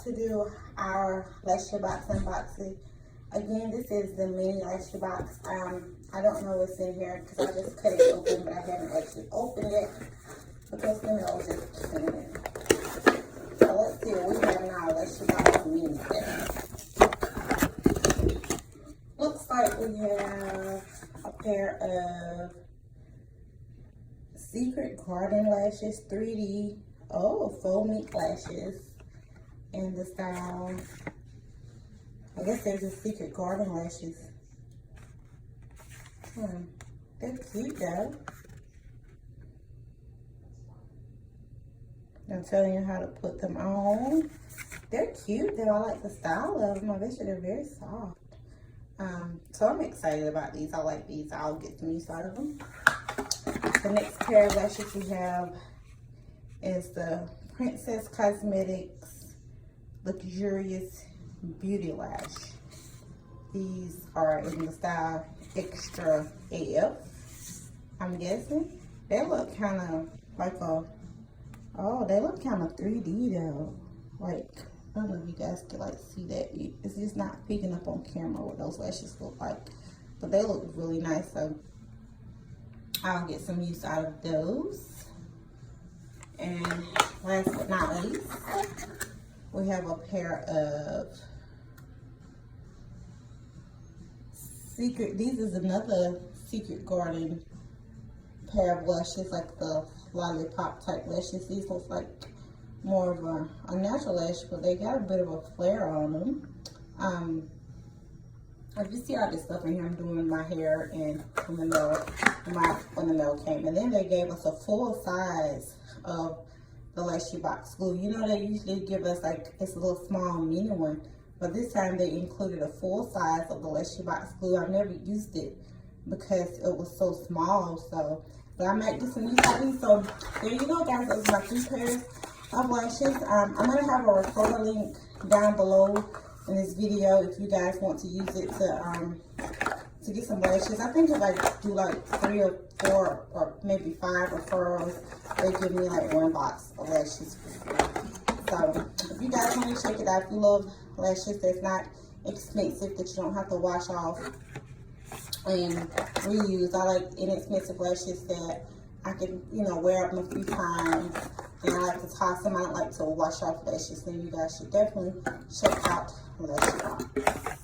about to do our LashyBox unboxing. Again, this is the mini LashyBox. I don't know what's in here because I just cut it open, but I haven't actually opened it because the mail was just came. So let's see what we have in our LashyBox mini set. Looks like we have a pair of Secret Garden lashes, 3D, faux mink lashes in the style. I guess there's a Secret Garden lashes. They're cute though. I'm telling you how to put them on. They're cute though. I like the style of them. I bet you they're very soft. So I'm excited about these. I like these. I'll get some use out of them. The next pair of lashes we have is the Princess Cosmetics Luxurious Beauty Lash. These are in the style Extra AF, I'm guessing. They look kind of like they look kind of 3D though. Like, I don't know if you guys can like see that. It's just not picking up on camera what those lashes look like. But they look really nice, so I'll get some use out of those. And last but not least, we have a pair of this is another Secret Garden pair of lashes, like the lollipop type lashes. These look like more of a natural lash, but they got a bit of a flare on them. I just see all this stuff in here. I'm doing my hair and when the mail came. And then they gave us a full size of the LashyBox glue. You know, they usually give us like this little small mini one, but this time they included a full size of the LashyBox glue. I've never used it because it was so small, so, but I might get some use out of these. So there you go, guys. Those are my 3 pairs of lashes. I'm gonna have a referral link down below in this video if you guys want to use it to get some lashes. I think if I do like 3 or 4 or maybe 5 referrals, they give me like 1 box of lashes for free. So if you guys want to check it out, if you love lashes that's not expensive, that you don't have to wash off and reuse. I like inexpensive lashes that I can, wear up a few times, and I like to toss them. I don't like to wash off lashes, then you guys should definitely check out LashyBox.